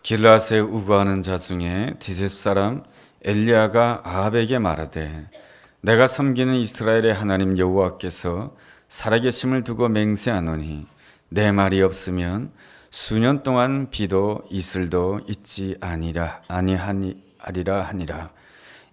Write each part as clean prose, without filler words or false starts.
길라앗에 우거하는 자 중에 디셉 사람 엘리야가 아합에게 말하되 내가 섬기는 이스라엘의 하나님 여호와께서 살아계심을 두고 맹세하노니 내 말이 없으면 수년 동안 비도 이슬도 있지 아니하리라 하니라.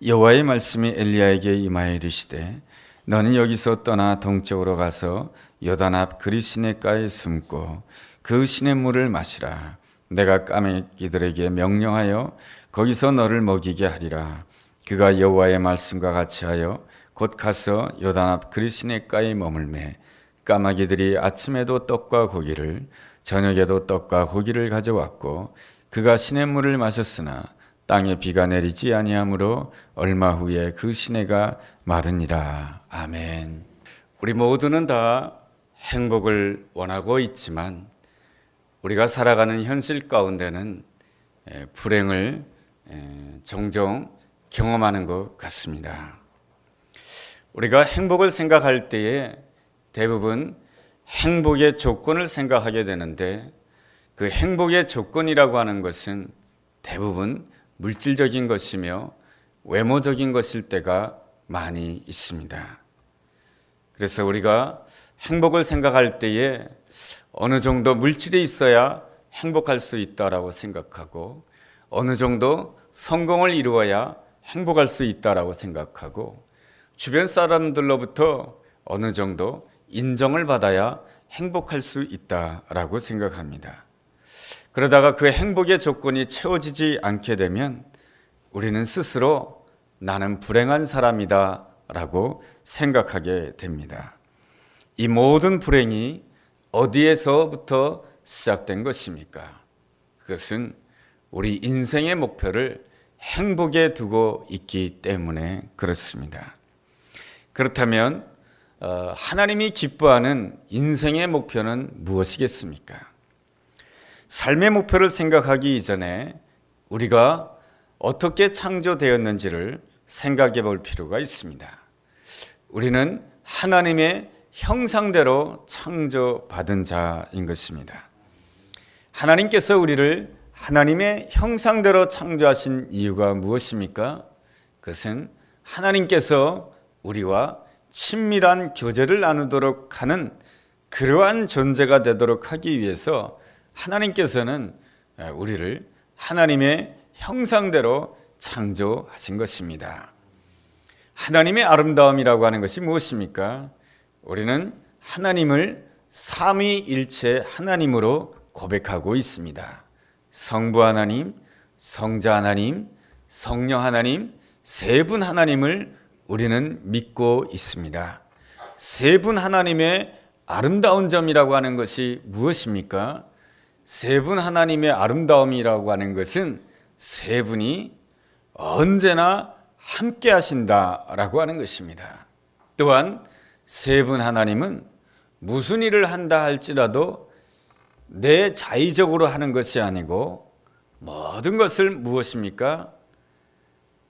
여호와의 말씀이 엘리야에게 임하여 이르시되 너는 여기서 떠나 동쪽으로 가서 요단 앞 그리 시냇가에 숨고 그 시냇물을 마시라. 내가 까마귀들에게 명령하여 거기서 너를 먹이게 하리라. 그가 여호와의 말씀과 같이 하여 곧 가서 요단 앞 그리 시냇가에 머물매 까마귀들이 아침에도 떡과 고기를 저녁에도 떡과 고기를 가져왔고 그가 시냇물을 마셨으나 땅에 비가 내리지 아니하므로 얼마 후에 그 시내가 마르니라. 아멘. 우리 모두는 다 행복을 원하고 있지만 우리가 살아가는 현실 가운데는 불행을 종종 경험하는 것 같습니다. 우리가 행복을 생각할 때에 대부분 행복의 조건을 생각하게 되는데 그 행복의 조건이라고 하는 것은 대부분 물질적인 것이며 외모적인 것일 때가 많이 있습니다. 그래서 우리가 행복을 생각할 때에 어느 정도 물질이 있어야 행복할 수 있다라고 생각하고 어느 정도 성공을 이루어야 행복할 수 있다라고 생각하고 주변 사람들로부터 어느 정도 인정을 받아야 행복할 수 있다라고 생각합니다. 그러다가 그 행복의 조건이 채워지지 않게 되면 우리는 스스로 나는 불행한 사람이다 라고 생각하게 됩니다. 이 모든 불행이 어디에서부터 시작된 것입니까? 그것은 우리 인생의 목표를 행복에 두고 있기 때문에 그렇습니다. 그렇다면 하나님이 기뻐하는 인생의 목표는 무엇이겠습니까? 삶의 목표를 생각하기 이전에 우리가 어떻게 창조되었는지를 생각해 볼 필요가 있습니다. 우리는 하나님의 형상대로 창조받은 자인 것입니다. 하나님께서 우리를 하나님의 형상대로 창조하신 이유가 무엇입니까? 그것은 하나님께서 우리와 친밀한 교제를 나누도록 하는 그러한 존재가 되도록 하기 위해서 하나님께서는 우리를 하나님의 형상대로 창조하신 것입니다. 하나님의 아름다움이라고 하는 것이 무엇입니까? 우리는 하나님을 삼위일체 하나님으로 고백하고 있습니다. 성부 하나님, 성자 하나님, 성령 하나님, 세 분 하나님을 우리는 믿고 있습니다. 세 분 하나님의 아름다운 점이라고 하는 것이 무엇입니까? 세 분 하나님의 아름다움이라고 하는 것은 세 분이 언제나 함께 하신다라고 하는 것입니다. 또한 세 분 하나님은 무슨 일을 한다 할지라도 내 자의적으로 하는 것이 아니고 모든 것을 무엇입니까?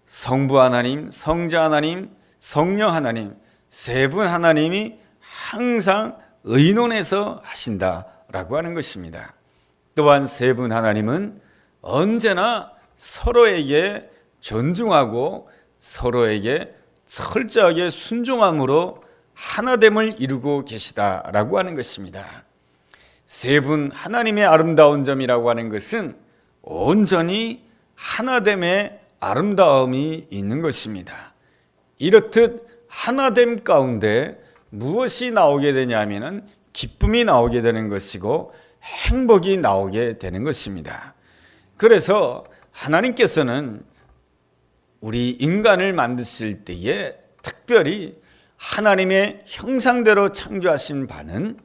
성부 하나님, 성자 하나님, 성령 하나님 세 분 하나님이 항상 의논해서 하신다라고 하는 것입니다. 또한 세 분 하나님은 언제나 서로에게 존중하고 서로에게 철저하게 순종함으로 하나됨을 이루고 계시다라고 하는 것입니다. 세 분 하나님의 아름다운 점이라고 하는 것은 온전히 하나됨의 아름다움이 있는 것입니다. 이렇듯 하나됨 가운데 무엇이 나오게 되냐면은 기쁨이 나오게 되는 것이고 행복이 나오게 되는 것입니다. 그래서 하나님께서는 우리 인간을 만드실 때에 특별히 하나님의 형상대로 창조하신 바는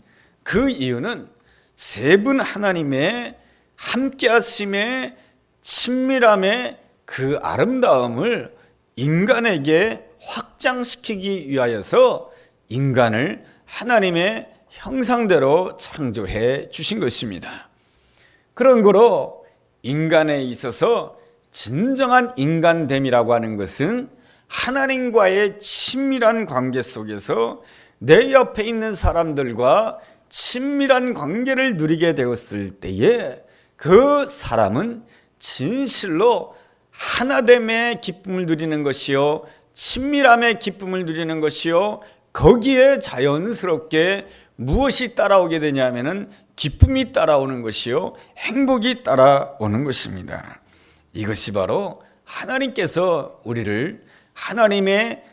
그 이유는 세 분 하나님의 함께하심의 친밀함의 그 아름다움을 인간에게 확장시키기 위하여서 인간을 하나님의 형상대로 창조해 주신 것입니다. 그런 거로 인간에 있어서 진정한 인간됨이라고 하는 것은 하나님과의 친밀한 관계 속에서 내 옆에 있는 사람들과 친밀한 관계를 누리게 되었을 때에 그 사람은 진실로 하나됨의 기쁨을 누리는 것이요, 친밀함의 기쁨을 누리는 것이요, 거기에 자연스럽게 무엇이 따라오게 되냐면은 기쁨이 따라오는 것이요, 행복이 따라오는 것입니다. 이것이 바로 하나님께서 우리를 하나님의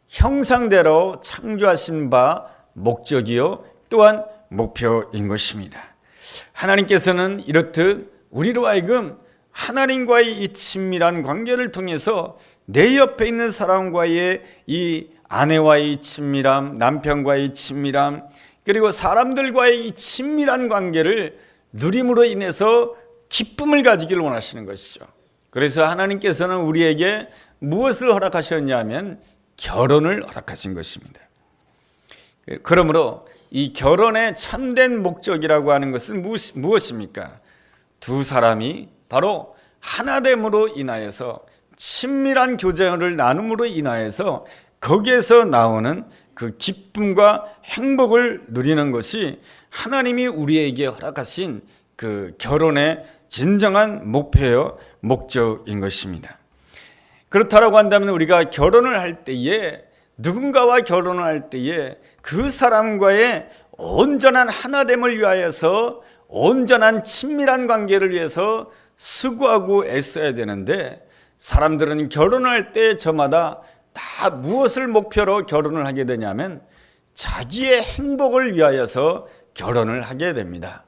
형상대로 창조하신 바 목적이요, 또한 목표인 것입니다. 하나님께서는 이렇듯 우리로 하여금 하나님과의 이 친밀한 관계를 통해서 내 옆에 있는 사람과의 이 아내와의 친밀함, 남편과의 친밀함, 그리고 사람들과의 이 친밀한 관계를 누림으로 인해서 기쁨을 가지기를 원하시는 것이죠. 그래서 하나님께서는 우리에게 무엇을 허락하셨냐면 결혼을 허락하신 것입니다. 그러므로 이 결혼의 참된 목적이라고 하는 것은 무엇입니까? 두 사람이 바로 하나됨으로 인하여서 친밀한 교제를 나눔으로 인하여서 거기에서 나오는 그 기쁨과 행복을 누리는 것이 하나님이 우리에게 허락하신 그 결혼의 진정한 목표요, 목적인 것입니다. 그렇다고 한다면 우리가 결혼을 할 때에, 누군가와 결혼을 할 때에 그 사람과의 온전한 하나됨을 위하여서, 온전한 친밀한 관계를 위해서 수고하고 애써야 되는데, 사람들은 결혼을 할 때 저마다 다 무엇을 목표로 결혼을 하게 되냐면 자기의 행복을 위하여서 결혼을 하게 됩니다.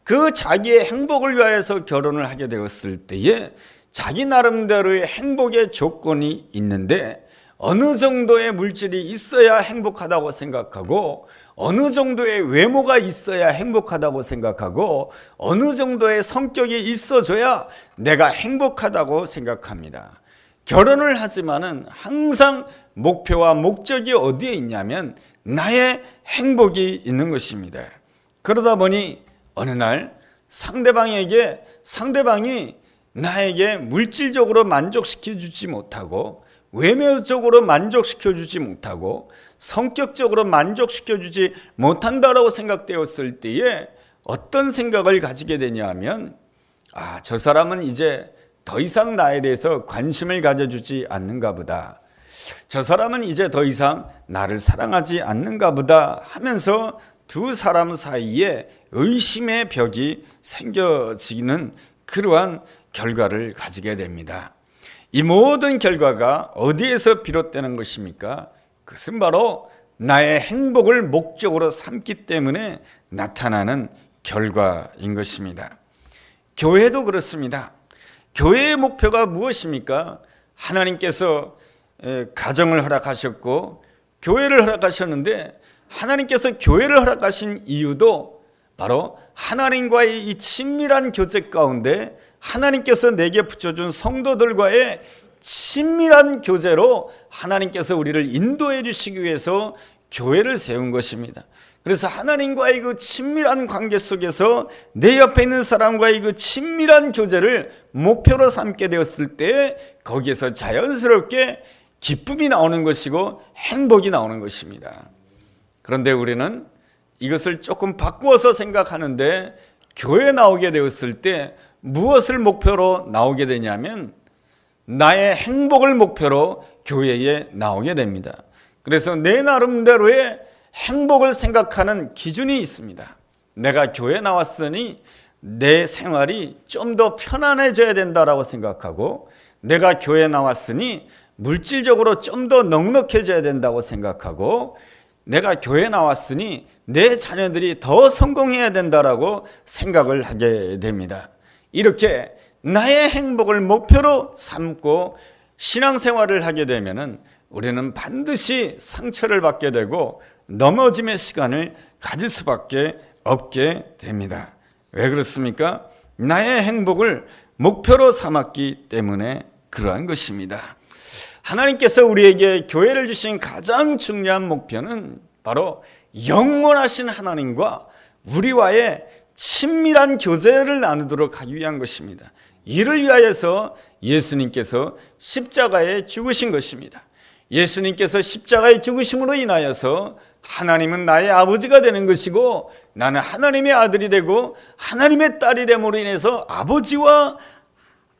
그 자기의 행복을 위하여서 결혼을 하게 되었을 때에 자기 나름대로의 행복의 조건이 있는데, 어느 정도의 물질이 있어야 행복하다고 생각하고, 어느 정도의 외모가 있어야 행복하다고 생각하고, 어느 정도의 성격이 있어줘야 내가 행복하다고 생각합니다. 결혼을 하지만은 항상 목표와 목적이 어디에 있냐면 나의 행복이 있는 것입니다. 그러다 보니 어느 날 상대방이 나에게 물질적으로 만족시켜 주지 못하고, 외모적으로 만족시켜 주지 못하고, 성격적으로 만족시켜 주지 못한다라고 생각되었을 때에 어떤 생각을 가지게 되냐면, 저 사람은 이제 더 이상 나에 대해서 관심을 가져주지 않는가 보다, 저 사람은 이제 더 이상 나를 사랑하지 않는가 보다 하면서 두 사람 사이에 의심의 벽이 생겨지는 그러한 결과를 가지게 됩니다. 이 모든 결과가 어디에서 비롯되는 것입니까? 그것은 바로 나의 행복을 목적으로 삼기 때문에 나타나는 결과인 것입니다. 교회도 그렇습니다. 교회의 목표가 무엇입니까? 하나님께서 가정을 허락하셨고 교회를 허락하셨는데, 하나님께서 교회를 허락하신 이유도 바로 하나님과의 이 친밀한 교제 가운데 하나님께서 내게 붙여준 성도들과의 친밀한 교제로 하나님께서 우리를 인도해 주시기 위해서 교회를 세운 것입니다. 그래서 하나님과의 그 친밀한 관계 속에서 내 옆에 있는 사람과의 그 친밀한 교제를 목표로 삼게 되었을 때 거기에서 자연스럽게 기쁨이 나오는 것이고 행복이 나오는 것입니다. 그런데 우리는 이것을 조금 바꾸어서 생각하는데, 교회에 나오게 되었을 때 무엇을 목표로 나오게 되냐면 나의 행복을 목표로 교회에 나오게 됩니다. 그래서 내 나름대로의 행복을 생각하는 기준이 있습니다. 내가 교회 나왔으니 내 생활이 좀 더 편안해져야 된다라고 생각하고, 내가 교회 나왔으니 물질적으로 좀 더 넉넉해져야 된다고 생각하고, 내가 교회 나왔으니 내 자녀들이 더 성공해야 된다라고 생각을 하게 됩니다. 이렇게 나의 행복을 목표로 삼고 신앙생활을 하게 되면은 우리는 반드시 상처를 받게 되고 넘어짐의 시간을 가질 수밖에 없게 됩니다. 왜 그렇습니까? 나의 행복을 목표로 삼았기 때문에 그러한 것입니다. 하나님께서 우리에게 교회를 주신 가장 중요한 목표는 바로 영원하신 하나님과 우리와의 친밀한 교제를 나누도록 하기 위한 것입니다. 이를 위하여서 예수님께서 십자가에 죽으신 것입니다. 예수님께서 십자가에 죽으심으로 인하여서 하나님은 나의 아버지가 되는 것이고 나는 하나님의 아들이 되고 하나님의 딸이 됨으로 인해서 아버지와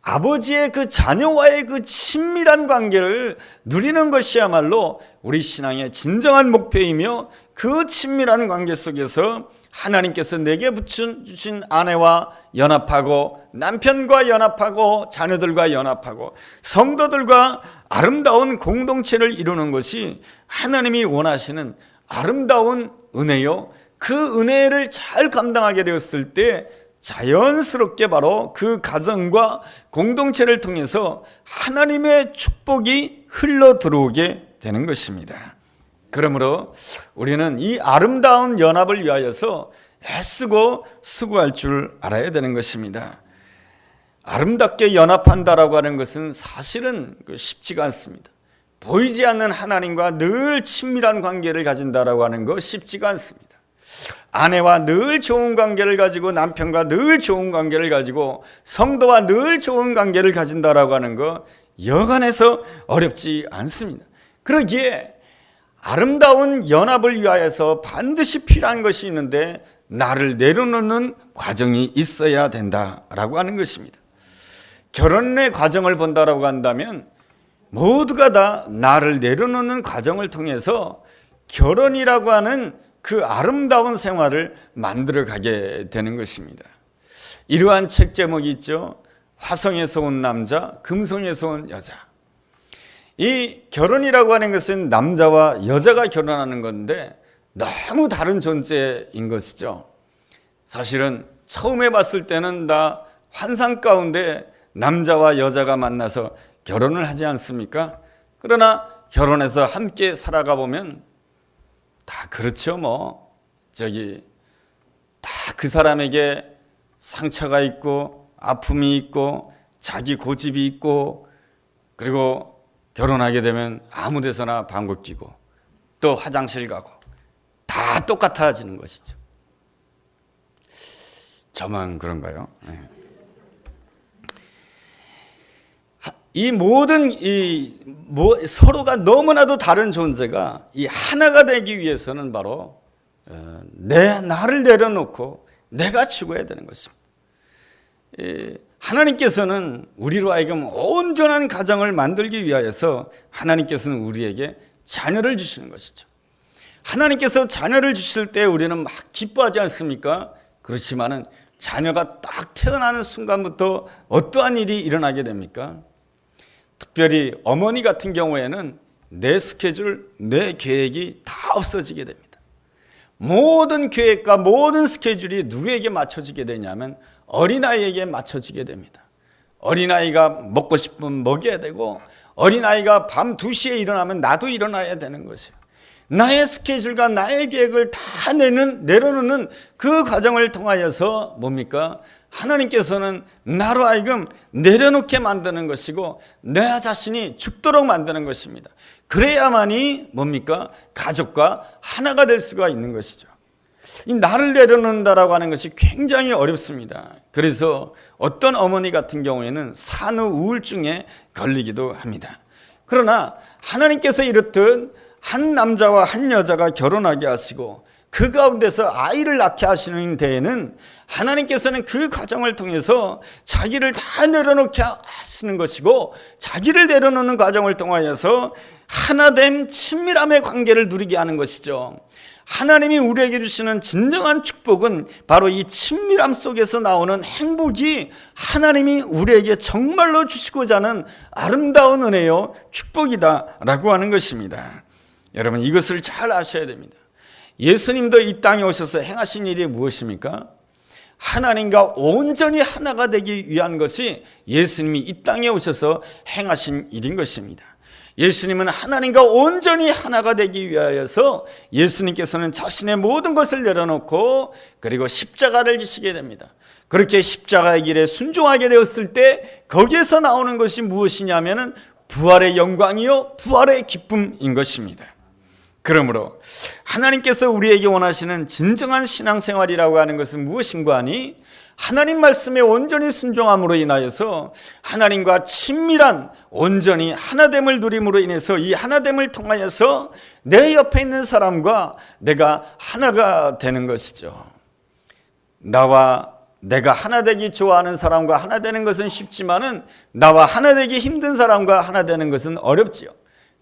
아버지의 그 자녀와의 그 친밀한 관계를 누리는 것이야말로 우리 신앙의 진정한 목표이며, 그 친밀한 관계 속에서 하나님께서 내게 주신 아내와 연합하고, 남편과 연합하고, 자녀들과 연합하고, 성도들과 아름다운 공동체를 이루는 것이 하나님이 원하시는 아름다운 은혜요, 그 은혜를 잘 감당하게 되었을 때 자연스럽게 바로 그 가정과 공동체를 통해서 하나님의 축복이 흘러 들어오게 되는 것입니다. 그러므로 우리는 이 아름다운 연합을 위하여서 애쓰고 수고할 줄 알아야 되는 것입니다. 아름답게 연합한다라고 하는 것은 사실은 쉽지가 않습니다. 보이지 않는 하나님과 늘 친밀한 관계를 가진다라고 하는 거 쉽지가 않습니다. 아내와 늘 좋은 관계를 가지고, 남편과 늘 좋은 관계를 가지고, 성도와 늘 좋은 관계를 가진다라고 하는 거 여간해서 어렵지 않습니다. 그러기에 아름다운 연합을 위하여서 반드시 필요한 것이 있는데, 나를 내려놓는 과정이 있어야 된다라고 하는 것입니다. 결혼의 과정을 본다라고 한다면 모두가 다 나를 내려놓는 과정을 통해서 결혼이라고 하는 그 아름다운 생활을 만들어가게 되는 것입니다. 이러한 책 제목이 있죠. 화성에서 온 남자, 금성에서 온 여자. 이 결혼이라고 하는 것은 남자와 여자가 결혼하는 건데 너무 다른 존재인 것이죠. 사실은 처음에 봤을 때는 다 환상 가운데 남자와 여자가 만나서 결혼을 하지 않습니까? 그러나 결혼해서 함께 살아가 보면 다 그렇죠. 다 그 사람에게 상처가 있고, 아픔이 있고, 자기 고집이 있고, 그리고 결혼하게 되면 아무 데서나 방귀 뀌고, 또 화장실 가고, 다 똑같아지는 것이죠. 저만 그런가요? 네. 이 모든 서로가 너무나도 다른 존재가 이 하나가 되기 위해서는 바로 나를 내려놓고 내가 죽어야 되는 것입니다. 하나님께서는 우리로 하여금 온전한 가정을 만들기 위하여서 하나님께서는 우리에게 자녀를 주시는 것이죠. 하나님께서 자녀를 주실 때 우리는 막 기뻐하지 않습니까? 그렇지만은 자녀가 딱 태어나는 순간부터 어떠한 일이 일어나게 됩니까? 특별히 어머니 같은 경우에는 내 스케줄, 내 계획이 다 없어지게 됩니다. 모든 계획과 모든 스케줄이 누구에게 맞춰지게 되냐면 어린아이에게 맞춰지게 됩니다. 어린아이가 먹고 싶으면 먹여야 되고, 어린아이가 밤 2시에 일어나면 나도 일어나야 되는 것이에요. 나의 스케줄과 나의 계획을 다 내려놓는 그 과정을 통하여서 뭡니까? 하나님께서는 나로 하여금 내려놓게 만드는 것이고, 내 자신이 죽도록 만드는 것입니다. 그래야만이 뭡니까? 가족과 하나가 될 수가 있는 것이죠. 이 나를 내려놓는다라고 하는 것이 굉장히 어렵습니다. 그래서 어떤 어머니 같은 경우에는 산후 우울증에 걸리기도 합니다. 그러나 하나님께서 이렇듯 한 남자와 한 여자가 결혼하게 하시고 그 가운데서 아이를 낳게 하시는 데에는 하나님께서는 그 과정을 통해서 자기를 다 내려놓게 하시는 것이고, 자기를 내려놓는 과정을 통하여서 하나됨 친밀함의 관계를 누리게 하는 것이죠. 하나님이 우리에게 주시는 진정한 축복은 바로 이 친밀함 속에서 나오는 행복이 하나님이 우리에게 정말로 주시고자 하는 아름다운 은혜요, 축복이다라고 하는 것입니다. 여러분, 이것을 잘 아셔야 됩니다. 예수님도 이 땅에 오셔서 행하신 일이 무엇입니까? 하나님과 온전히 하나가 되기 위한 것이 예수님이 이 땅에 오셔서 행하신 일인 것입니다. 예수님은 하나님과 온전히 하나가 되기 위하여서 예수님께서는 자신의 모든 것을 내려놓고 그리고 십자가를 지시게 됩니다. 그렇게 십자가의 길에 순종하게 되었을 때 거기에서 나오는 것이 무엇이냐면은 부활의 영광이요, 부활의 기쁨인 것입니다. 그러므로 하나님께서 우리에게 원하시는 진정한 신앙생활이라고 하는 것은 무엇인가 하니, 하나님 말씀에 온전히 순종함으로 인하여서 하나님과 친밀한 온전히 하나됨을 누림으로 인해서 이 하나됨을 통하여서 내 옆에 있는 사람과 내가 하나가 되는 것이죠. 나와 내가 하나 되기 좋아하는 사람과 하나 되는 것은 쉽지만은 나와 하나 되기 힘든 사람과 하나 되는 것은 어렵지요.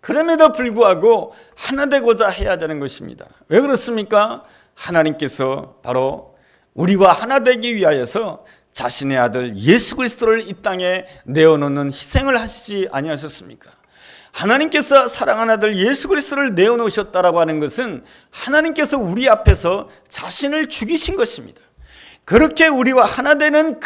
그럼에도 불구하고 하나 되고자 해야 되는 것입니다. 왜 그렇습니까? 하나님께서 바로 우리와 하나 되기 위하여서 자신의 아들 예수 그리스도를 이 땅에 내어놓는 희생을 하시지 아니하셨습니까? 하나님께서 사랑하는 아들 예수 그리스도를 내어놓으셨다라고 하는 것은 하나님께서 우리 앞에서 자신을 죽이신 것입니다. 그렇게 우리와 하나 되는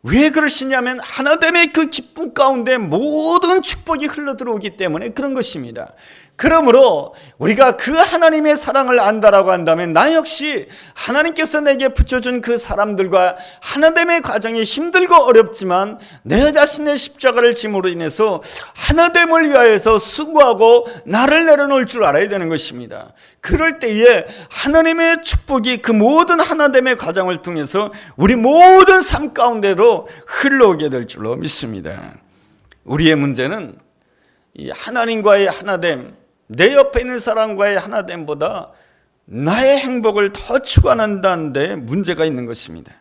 왜 그러시냐면 하나됨의 그 기쁨 가운데 모든 축복이 흘러들어오기 때문에 그런 것입니다. 그러므로 우리가 그 하나님의 사랑을 안다라고 한다면 나 역시 하나님께서 내게 붙여준 그 사람들과 하나됨의 과정이 힘들고 어렵지만 내 자신의 십자가를 짐으로 인해서 하나됨을 위하여서 수고하고 나를 내려놓을 줄 알아야 되는 것입니다. 그럴 때에 하나님의 축복이 그 모든 하나됨의 과정을 통해서 우리 모든 삶 가운데로 흘러오게 될 줄로 믿습니다. 우리의 문제는 이 하나님과의 하나됨, 내 옆에 있는 사람과의 하나됨보다 나의 행복을 더 추구한다는 데 문제가 있는 것입니다.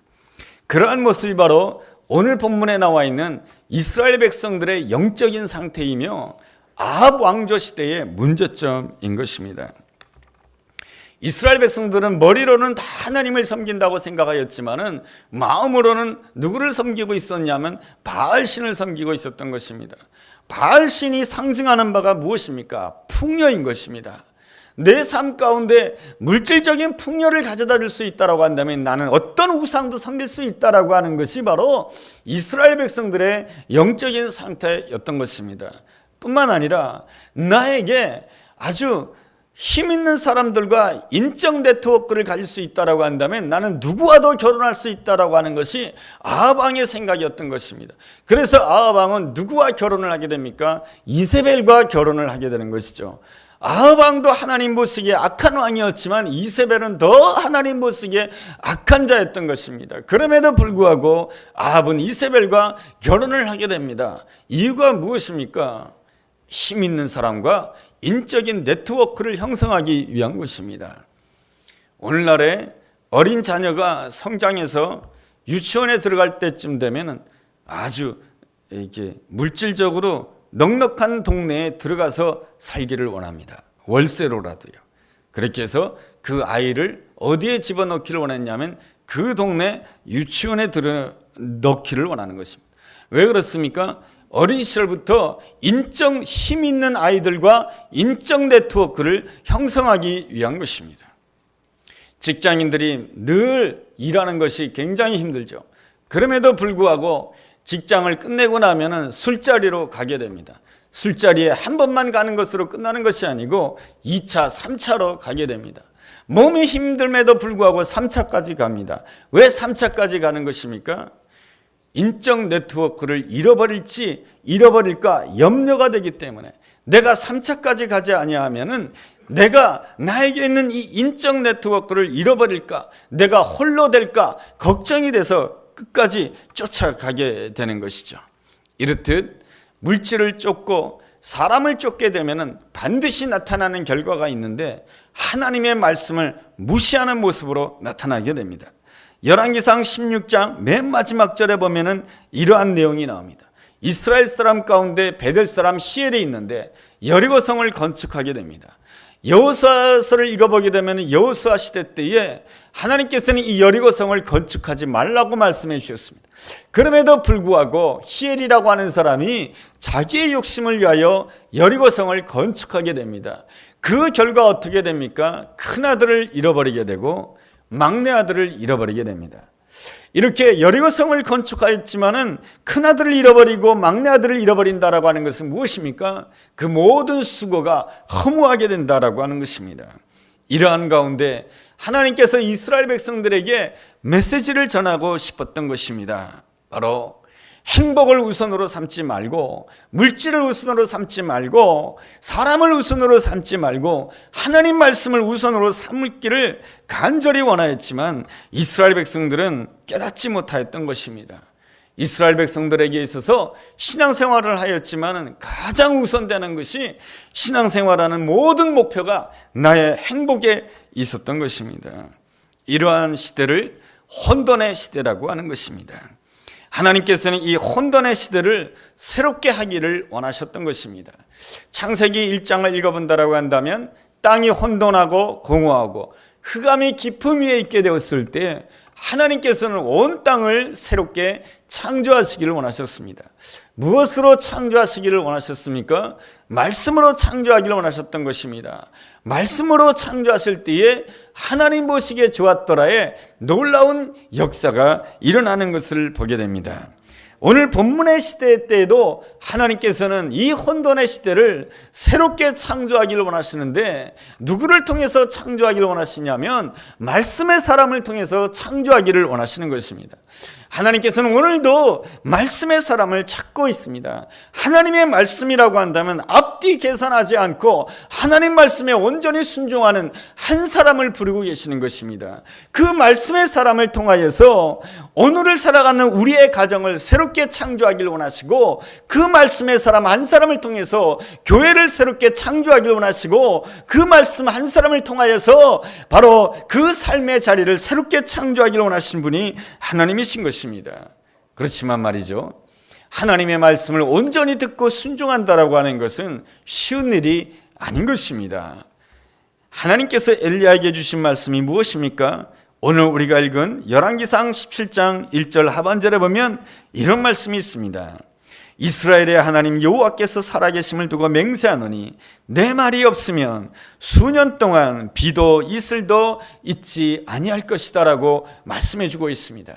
그러한 모습이 바로 오늘 본문에 나와 있는 이스라엘 백성들의 영적인 상태이며 아합 왕조 시대의 문제점인 것입니다. 이스라엘 백성들은 머리로는 다 하나님을 섬긴다고 생각하였지만은 마음으로는 누구를 섬기고 있었냐면 바알신을 섬기고 있었던 것입니다. 바알신이 상징하는 바가 무엇입니까? 풍요인 것입니다. 내 삶 가운데 물질적인 풍요를 가져다 줄 수 있다고 한다면 나는 어떤 우상도 섬길 수 있다고 하는 것이 바로 이스라엘 백성들의 영적인 상태였던 것입니다. 뿐만 아니라 나에게 아주 힘 있는 사람들과 인적 네트워크를 가질 수 있다고 한다면 나는 누구와도 결혼할 수 있다고 하는 것이 아합 왕의 생각이었던 것입니다. 그래서 아합 왕은 누구와 결혼을 하게 됩니까? 이세벨과 결혼을 하게 되는 것이죠. 아합 왕도 하나님 보시기에 악한 왕이었지만 이세벨은 더 하나님 보시기에 악한 자였던 것입니다. 그럼에도 불구하고 아합은 이세벨과 결혼을 하게 됩니다. 이유가 무엇입니까? 힘 있는 사람과 인적인 네트워크를 형성하기 위한 것입니다. 오늘날에 어린 자녀가 성장해서 유치원에 들어갈 때쯤 되면 아주 이렇게 물질적으로 넉넉한 동네에 들어가서 살기를 원합니다. 월세로라도요. 그렇게 해서 그 아이를 어디에 집어넣기를 원했냐면 그 동네 유치원에 넣기를 원하는 것입니다. 왜 그렇습니까? 어린 시절부터 인적 힘 있는 아이들과 인적 네트워크를 형성하기 위한 것입니다. 직장인들이 늘 일하는 것이 굉장히 힘들죠. 그럼에도 불구하고 직장을 끝내고 나면 술자리로 가게 됩니다. 술자리에 한 번만 가는 것으로 끝나는 것이 아니고 2차, 3차로 가게 됩니다. 몸이 힘듦에도 불구하고 3차까지 갑니다. 왜 3차까지 가는 것입니까? 인적 네트워크를 잃어버릴까 염려가 되기 때문에 내가 3차까지 가지 아니하면은 내가 나에게 있는 이 인적 네트워크를 잃어버릴까, 내가 홀로 될까 걱정이 돼서 끝까지 쫓아가게 되는 것이죠. 이렇듯 물질을 쫓고 사람을 쫓게 되면은 반드시 나타나는 결과가 있는데 하나님의 말씀을 무시하는 모습으로 나타나게 됩니다. 열왕기상 16장 맨 마지막 절에 보면은 이러한 내용이 나옵니다. 이스라엘 사람 가운데 베델 사람 히엘이 있는데 여리고성을 건축하게 됩니다. 여호수아서를 읽어보게 되면 여호수아 시대 때에 하나님께서는 이 여리고성을 건축하지 말라고 말씀해 주셨습니다. 그럼에도 불구하고 히엘이라고 하는 사람이 자기의 욕심을 위하여 여리고성을 건축하게 됩니다. 그 결과 어떻게 됩니까? 큰아들을 잃어버리게 되고 막내 아들을 잃어버리게 됩니다. 이렇게 여리고성을 건축하였지만은 큰아들을 잃어버리고 막내 아들을 잃어버린다라고 하는 것은 무엇입니까? 그 모든 수고가 허무하게 된다라고 하는 것입니다. 이러한 가운데 하나님께서 이스라엘 백성들에게 메시지를 전하고 싶었던 것입니다. 바로 행복을 우선으로 삼지 말고 물질을 우선으로 삼지 말고 사람을 우선으로 삼지 말고 하나님 말씀을 우선으로 삼기를 간절히 원하였지만 이스라엘 백성들은 깨닫지 못하였던 것입니다. 이스라엘 백성들에게 있어서 신앙생활을 하였지만 가장 우선되는 것이 신앙생활하는 모든 목표가 나의 행복에 있었던 것입니다. 이러한 시대를 혼돈의 시대라고 하는 것입니다. 하나님께서는 이 혼돈의 시대를 새롭게 하기를 원하셨던 것입니다. 창세기 1장을 읽어본다라고 한다면 땅이 혼돈하고 공허하고 흑암이 깊음 위에 있게 되었을 때 하나님께서는 온 땅을 새롭게 창조하시기를 원하셨습니다. 무엇으로 창조하시기를 원하셨습니까? 말씀으로 창조하기를 원하셨던 것입니다. 말씀으로 창조하실 때에 하나님 보시기에 좋았더라의 놀라운 역사가 일어나는 것을 보게 됩니다. 오늘 본문의 시대 때에도 하나님께서는 이 혼돈의 시대를 새롭게 창조하기를 원하시는데 누구를 통해서 창조하기를 원하시냐면 말씀의 사람을 통해서 창조하기를 원하시는 것입니다. 하나님께서는 오늘도 말씀의 사람을 찾고 있습니다. 하나님의 말씀이라고 한다면 앞뒤 계산하지 않고 하나님 말씀에 온전히 순종하는 한 사람을 부르고 계시는 것입니다. 그 말씀의 사람을 통하여서 오늘을 살아가는 우리의 가정을 새롭게 창조하기를 원하시고 그 말씀의 사람 한 사람을 통해서 교회를 새롭게 창조하기를 원하시고 그 말씀 한 사람을 통하여서 바로 그 삶의 자리를 새롭게 창조하기를 원하시는 분이 하나님이신 것입니다. 그렇지만 말이죠, 하나님의 말씀을 온전히 듣고 순종한다라고 하는 것은 쉬운 일이 아닌 것입니다. 하나님께서 엘리야에게 주신 말씀이 무엇입니까? 오늘 우리가 읽은 열왕기상 17장 1절 하반절에 보면 이런 말씀이 있습니다. 이스라엘의 하나님 여호와께서 살아계심을 두고 맹세하노니 내 말이 없으면 수년 동안 비도 이슬도 있지 아니할 것이다 라고 말씀해 주고 있습니다.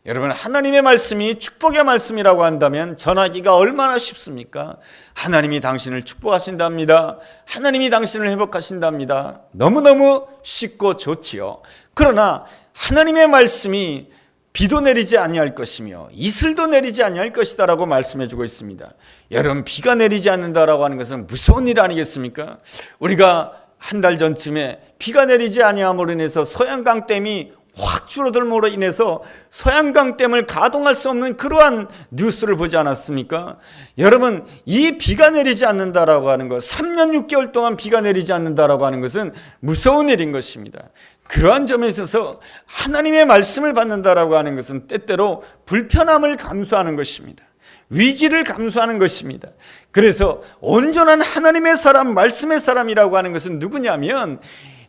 여러분, 하나님의 말씀이 축복의 말씀이라고 한다면 전하기가 얼마나 쉽습니까? 하나님이 당신을 축복하신답니다. 하나님이 당신을 회복하신답니다. 너무너무 쉽고 좋지요. 그러나 하나님의 말씀이 비도 내리지 아니할 것이며 이슬도 내리지 아니할 것이다 라고 말씀해 주고 있습니다. 여러분, 비가 내리지 않는다라고 하는 것은 무서운 일 아니겠습니까? 우리가 한 달 전쯤에 비가 내리지 아니함으로 인해서 소양강댐이 확 줄어들므로 인해서 소양강댐을 가동할 수 없는 그러한 뉴스를 보지 않았습니까? 여러분, 이 비가 내리지 않는다라고 하는 것, 3년 6개월 동안 비가 내리지 않는다라고 하는 것은 무서운 일인 것입니다. 그러한 점에 있어서 하나님의 말씀을 받는다라고 하는 것은 때때로 불편함을 감수하는 것입니다. 위기를 감수하는 것입니다. 그래서 온전한 하나님의 사람, 말씀의 사람이라고 하는 것은 누구냐면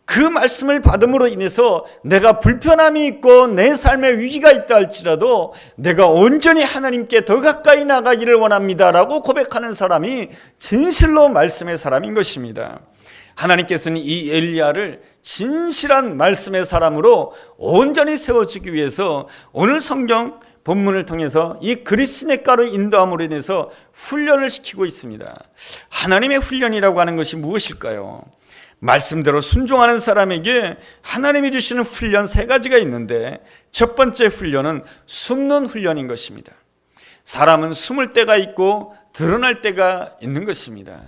그 말씀을 받음으로 인해서 내가 불편함이 있고 내 삶에 위기가 있다 할지라도 내가 온전히 하나님께 더 가까이 나가기를 원합니다라고 고백하는 사람이 진실로 말씀의 사람인 것입니다. 하나님께서는 이 엘리야를 진실한 말씀의 사람으로 온전히 세워주기 위해서 오늘 성경 본문을 통해서 이 그리스도의 가루 인도함으로 인해서 훈련을 시키고 있습니다. 하나님의 훈련이라고 하는 것이 무엇일까요? 말씀대로 순종하는 사람에게 하나님이 주시는 훈련 3가지가 있는데 첫 번째 훈련은 숨는 훈련인 것입니다. 사람은 숨을 때가 있고 드러날 때가 있는 것입니다.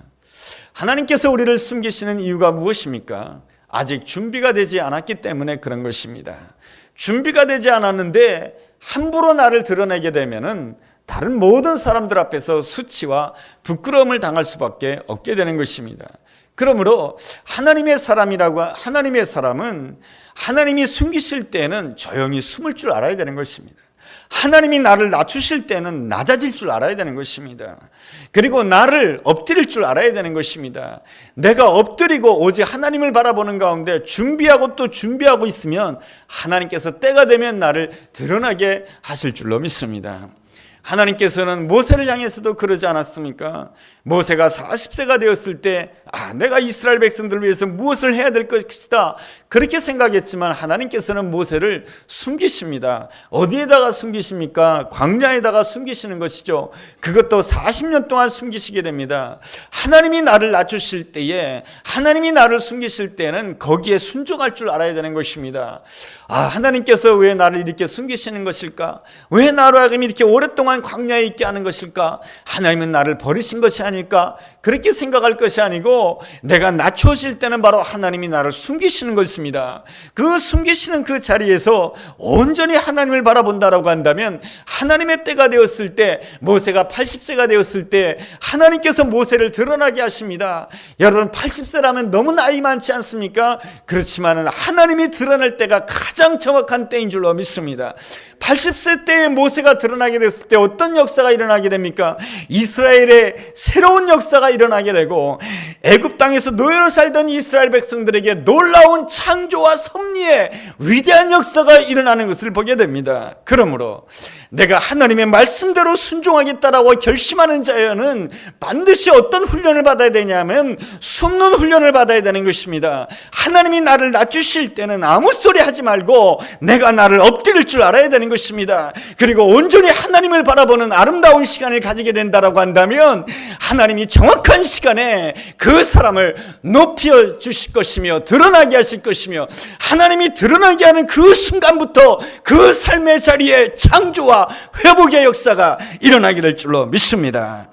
하나님께서 우리를 숨기시는 이유가 무엇입니까? 아직 준비가 되지 않았기 때문에 그런 것입니다. 준비가 되지 않았는데 함부로 나를 드러내게 되면은 다른 모든 사람들 앞에서 수치와 부끄러움을 당할 수밖에 없게 되는 것입니다. 그러므로 하나님의 사람은 하나님이 숨기실 때는 조용히 숨을 줄 알아야 되는 것입니다. 하나님이 나를 낮추실 때는 낮아질 줄 알아야 되는 것입니다. 그리고 나를 엎드릴 줄 알아야 되는 것입니다. 내가 엎드리고 오직 하나님을 바라보는 가운데 준비하고 또 준비하고 있으면 하나님께서 때가 되면 나를 드러나게 하실 줄로 믿습니다. 하나님께서는 모세를 향해서도 그러지 않았습니까? 모세가 40세가 되었을 때 내가 이스라엘 백성들을 위해서 무엇을 해야 될 것이다 그렇게 생각했지만 하나님께서는 모세를 숨기십니다. 어디에다가 숨기십니까? 광야에다가 숨기시는 것이죠. 그것도 40년 동안 숨기시게 됩니다. 하나님이 나를 낮추실 때에, 하나님이 나를 숨기실 때는 거기에 순종할 줄 알아야 되는 것입니다. 하나님께서 왜 나를 이렇게 숨기시는 것일까? 왜 나로 하여금 이렇게 오랫동안 광야에 있게 하는 것일까? 하나님은 나를 버리신 것이 아닐까? 그렇게 생각할 것이 아니고 되고 내가 낮추어질 때는 바로 하나님이 나를 숨기시는 것입니다. 그 숨기시는 그 자리에서 온전히 하나님을 바라본다라고 한다면 하나님의 때가 되었을 때, 모세가 80세가 되었을 때 하나님께서 모세를 드러나게 하십니다. 여러분 80세라면 너무 나이 많지 않습니까? 그렇지만 하나님이 드러날 때가 가장 정확한 때인 줄로 믿습니다. 80세 때에 모세가 드러나게 됐을 때 어떤 역사가 일어나게 됩니까? 이스라엘의 새로운 역사가 일어나게 되고 애굽 땅에서 노예로 살던 이스라엘 백성들에게 놀라운 창조와 섭리의 위대한 역사가 일어나는 것을 보게 됩니다. 그러므로 내가 하나님의 말씀대로 순종하겠다라고 결심하는 자여는 반드시 어떤 훈련을 받아야 되냐면 숨는 훈련을 받아야 되는 것입니다. 하나님이 나를 낮추실 때는 아무 소리 하지 말고 내가 나를 엎드릴 줄 알아야 되는 것입니다. 그리고 온전히 하나님을 바라보는 아름다운 시간을 가지게 된다라고 한다면 하나님이 정확한 시간에 그 사람을 높여 주실 것이며 드러나게 하실 것이며, 하나님이 드러나게 하는 그 순간부터 그 삶의 자리에 창조와 회복의 역사가 일어나게 될 줄로 믿습니다.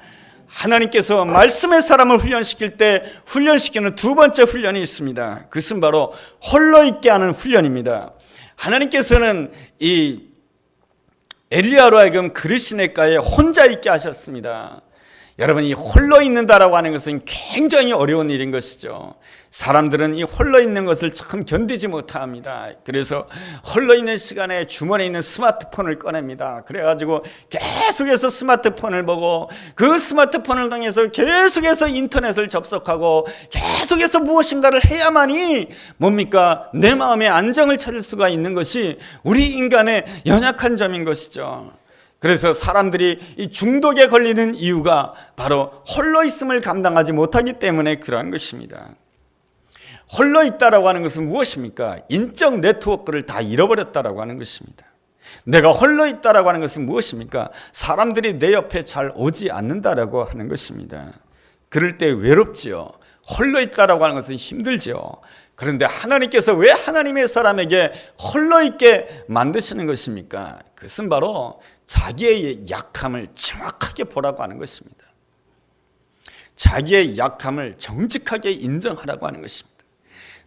하나님께서 말씀의 사람을 훈련시킬 때 훈련시키는 두 번째 훈련이 있습니다. 그것은 바로 홀로 있게 하는 훈련입니다. 하나님께서는 이 엘리야로 하여금 그르시네가에 혼자 있게 하셨습니다. 여러분, 이 홀로 있는다라고 하는 것은 굉장히 어려운 일인 것이죠. 사람들은 이 홀로 있는 것을 참 견디지 못합니다. 그래서 홀로 있는 시간에 주머니에 있는 스마트폰을 꺼냅니다. 그래가지고 계속해서 스마트폰을 보고 그 스마트폰을 통해서 계속해서 인터넷을 접속하고 계속해서 무엇인가를 해야만이 뭡니까? 내 마음의 안정을 찾을 수가 있는 것이 우리 인간의 연약한 점인 것이죠. 그래서 사람들이 이 중독에 걸리는 이유가 바로 홀로 있음을 감당하지 못하기 때문에 그러한 것입니다. 홀로 있다라고 하는 것은 무엇입니까? 인적 네트워크를 다 잃어버렸다라고 하는 것입니다. 내가 홀로 있다라고 하는 것은 무엇입니까? 사람들이 내 옆에 잘 오지 않는다라고 하는 것입니다. 그럴 때 외롭지요. 홀로 있다라고 하는 것은 힘들지요. 그런데 하나님께서 왜 하나님의 사람에게 홀로 있게 만드시는 것입니까? 그것은 바로 자기의 약함을 정확하게 보라고 하는 것입니다. 자기의 약함을 정직하게 인정하라고 하는 것입니다.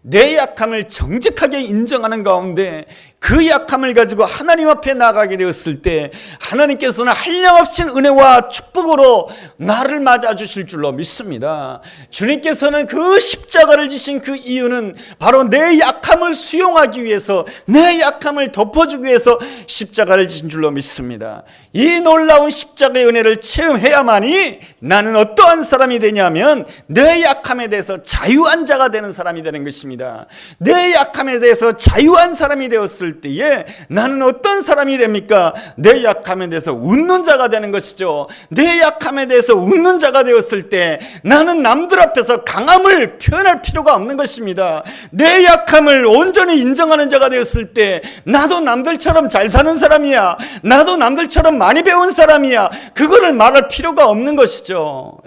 내 약함을 정직하게 인정하는 가운데 그 약함을 가지고 하나님 앞에 나가게 되었을 때 하나님께서는 한량없인 은혜와 축복으로 나를 맞아주실 줄로 믿습니다. 주님께서는 그 십자가를 지신 그 이유는 바로 내 약함을 수용하기 위해서, 내 약함을 덮어주기 위해서 십자가를 지신 줄로 믿습니다. 이 놀라운 십자가의 은혜를 체험해야만이 나는 어떠한 사람이 되냐면 내 약함에 대해서 자유한 자가 되는 사람이 되는 것입니다. 내 약함에 대해서 자유한 사람이 되었을 때에 나는 어떤 사람이 됩니까? 내 약함에 대해서 웃는 자가 되는 것이죠. 내 약함에 대해서 웃는 자가 되었을 때 나는 남들 앞에서 강함을 표현할 필요가 없는 것입니다. 내 약함을 온전히 인정하는 자가 되었을 때 나도 남들처럼 잘 사는 사람이야, 나도 남들처럼 많이 배운 사람이야, 그거를 말할 필요가 없는 것이죠.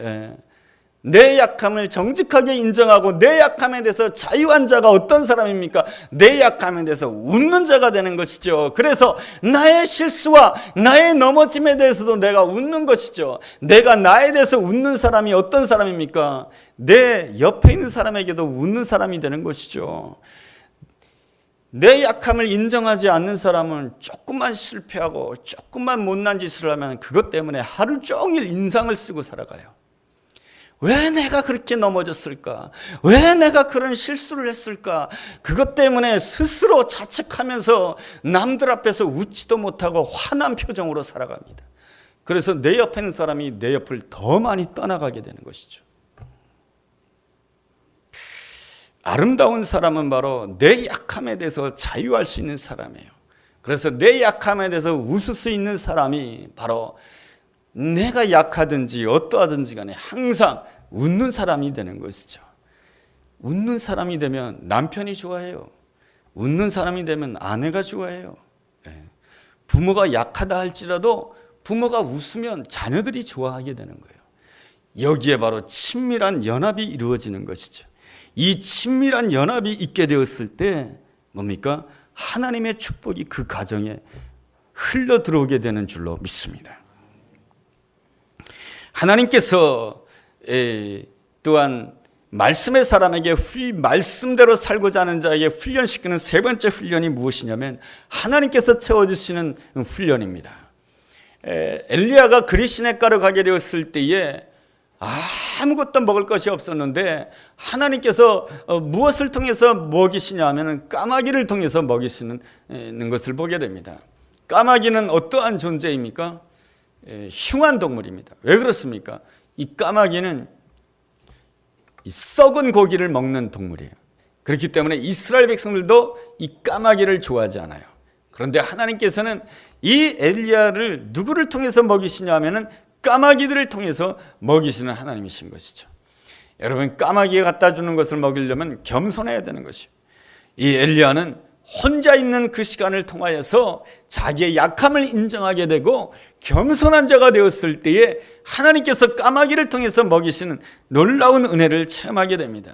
내 약함을 정직하게 인정하고 내 약함에 대해서 자유한 자가 어떤 사람입니까? 내 약함에 대해서 웃는 자가 되는 것이죠. 그래서 나의 실수와 나의 넘어짐에 대해서도 내가 웃는 것이죠. 내가 나에 대해서 웃는 사람이 어떤 사람입니까? 내 옆에 있는 사람에게도 웃는 사람이 되는 것이죠. 내 약함을 인정하지 않는 사람은 조금만 실패하고 조금만 못난 짓을 하면 그것 때문에 하루 종일 인상을 쓰고 살아가요. 왜 내가 그렇게 넘어졌을까? 왜 내가 그런 실수를 했을까? 그것 때문에 스스로 자책하면서 남들 앞에서 웃지도 못하고 화난 표정으로 살아갑니다. 그래서 내 옆에 있는 사람이 내 옆을 더 많이 떠나가게 되는 것이죠. 아름다운 사람은 바로 내 약함에 대해서 자유할 수 있는 사람이에요. 그래서 내 약함에 대해서 웃을 수 있는 사람이 바로 내가 약하든지 어떠하든지 간에 항상 웃는 사람이 되는 것이죠. 웃는 사람이 되면 남편이 좋아해요. 웃는 사람이 되면 아내가 좋아해요. 부모가 약하다 할지라도 부모가 웃으면 자녀들이 좋아하게 되는 거예요. 여기에 바로 친밀한 연합이 이루어지는 것이죠. 이 친밀한 연합이 있게 되었을 때 뭡니까? 하나님의 축복이 그 가정에 흘러 들어오게 되는 줄로 믿습니다. 하나님께서 또한 말씀의 사람에게 말씀대로 살고자 하는 자에게 훈련시키는 세 번째 훈련이 무엇이냐면 하나님께서 채워주시는 훈련입니다. 엘리야가 그리시네가로 가게 되었을 때에 아무것도 먹을 것이 없었는데 하나님께서 무엇을 통해서 먹이시냐 하면 까마귀를 통해서 먹이시는 것을 보게 됩니다. 까마귀는 어떠한 존재입니까? 흉한 동물입니다. 왜 그렇습니까? 이 까마귀는 썩은 고기를 먹는 동물이에요. 그렇기 때문에 이스라엘 백성들도 이 까마귀를 좋아하지 않아요. 그런데 하나님께서는 이 엘리야를 누구를 통해서 먹이시냐 하면은 까마귀들을 통해서 먹이시는 하나님이신 것이죠. 여러분, 까마귀가 갖다 주는 것을 먹이려면 겸손해야 되는 것이에요. 이 엘리야는 혼자 있는 그 시간을 통하여서 자기의 약함을 인정하게 되고 겸손한 자가 되었을 때에 하나님께서 까마귀를 통해서 먹이시는 놀라운 은혜를 체험하게 됩니다.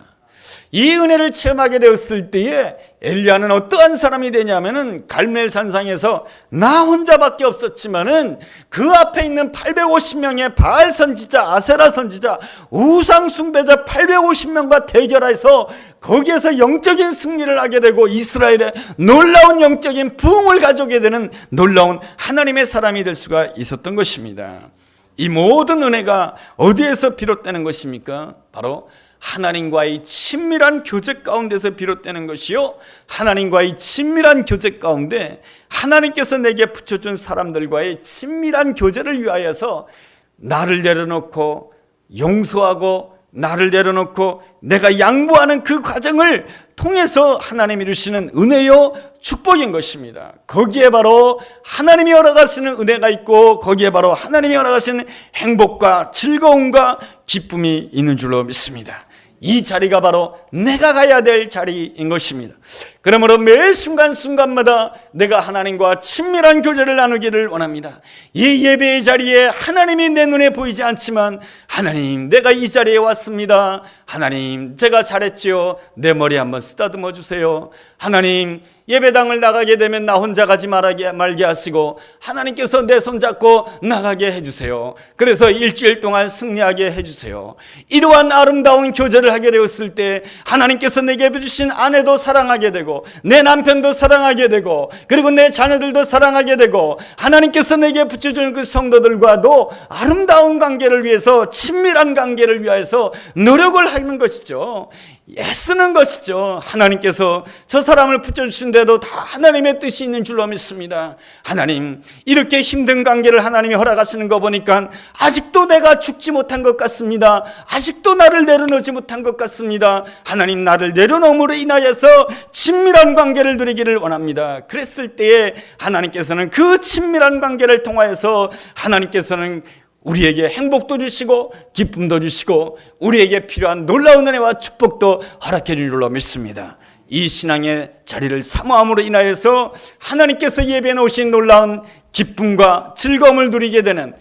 이 은혜를 체험하게 되었을 때에 엘리야는 어떠한 사람이 되냐면은 갈멜산상에서 나 혼자밖에 없었지만은 그 앞에 있는 850명의 바알 선지자, 아세라 선지자, 우상 숭배자 850명과 대결해서 거기에서 영적인 승리를 하게 되고 이스라엘의 놀라운 영적인 부흥을 가져오게 되는 놀라운 하나님의 사람이 될 수가 있었던 것입니다. 이 모든 은혜가 어디에서 비롯되는 것입니까? 바로 하나님과의 친밀한 교제 가운데서 비롯되는 것이요, 하나님과의 친밀한 교제 가운데 하나님께서 내게 붙여준 사람들과의 친밀한 교제를 위하여서 나를 내려놓고 용서하고 나를 내려놓고 내가 양보하는 그 과정을 통해서 하나님이 이루시는 은혜요 축복인 것입니다. 거기에 바로 하나님이 허락하시는 은혜가 있고 거기에 바로 하나님이 허락하시는 행복과 즐거움과 기쁨이 있는 줄로 믿습니다. 이 자리가 바로 내가 가야 될 자리인 것입니다. 그러므로 매 순간순간마다 내가 하나님과 친밀한 교제를 나누기를 원합니다. 이 예배의 자리에 하나님이 내 눈에 보이지 않지만 하나님, 내가 이 자리에 왔습니다. 하나님, 제가 잘했지요. 내 머리 한번 쓰다듬어 주세요. 하나님, 예배당을 나가게 되면 나 혼자 가지 말게 하시고 하나님께서 내 손잡고 나가게 해주세요. 그래서 일주일 동안 승리하게 해주세요. 이러한 아름다운 교제를 하게 되었을 때 하나님께서 내게 주신 아내도 사랑하게 되고 내 남편도 사랑하게 되고 그리고 내 자녀들도 사랑하게 되고 하나님께서 내게 붙여주는 그 성도들과도 아름다운 관계를 위해서, 친밀한 관계를 위해서 노력을 하는 것이죠. 애쓰는 것이죠. 하나님께서 저 사람을 붙여주신데도 다 하나님의 뜻이 있는 줄로 믿습니다. 하나님, 이렇게 힘든 관계를 하나님이 허락하시는 거 보니까 아직도 내가 죽지 못한 것 같습니다. 아직도 나를 내려놓지 못한 것 같습니다. 하나님, 나를 내려놓음으로 인하여서 친밀한 관계를 누리기를 원합니다. 그랬을 때에 하나님께서는 그 친밀한 관계를 통하여서 하나님께서는 우리에게 행복도 주시고 기쁨도 주시고 우리에게 필요한 놀라운 은혜와 축복도 허락해 줄 줄로 믿습니다. 이 신앙의 자리를 사모함으로 인하여서 하나님께서 예배해 놓으신 놀라운 기쁨과 즐거움을 누리게 되는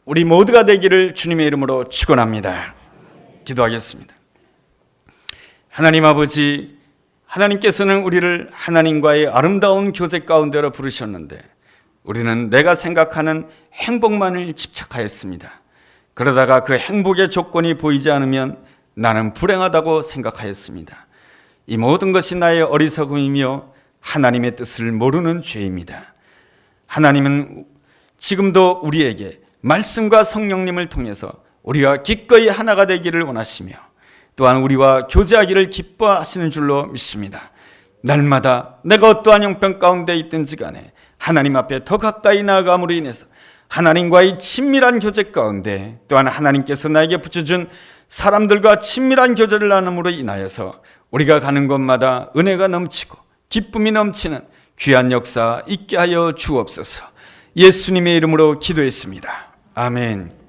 우리 모두가 되기를 주님의 이름으로 축원합니다. 기도하겠습니다. 하나님 아버지, 하나님께서는 우리를 하나님과의 아름다운 교제 가운데로 부르셨는데 우리는 내가 생각하는 행복만을 집착하였습니다. 그러다가 그 행복의 조건이 보이지 않으면 나는 불행하다고 생각하였습니다. 이 모든 것이 나의 어리석음이며 하나님의 뜻을 모르는 죄입니다. 하나님은 지금도 우리에게 말씀과 성령님을 통해서 우리가 기꺼이 하나가 되기를 원하시며 또한 우리와 교제하기를 기뻐하시는 줄로 믿습니다. 날마다 내가 어떠한 형편 가운데 있든지 간에 하나님 앞에 더 가까이 나아감으로 인해서 하나님과의 친밀한 교제 가운데 또한 하나님께서 나에게 붙여준 사람들과 친밀한 교제를 나눔으로 인하여서 우리가 가는 곳마다 은혜가 넘치고 기쁨이 넘치는 귀한 역사 있게 하여 주옵소서. 예수님의 이름으로 기도했습니다. 아멘.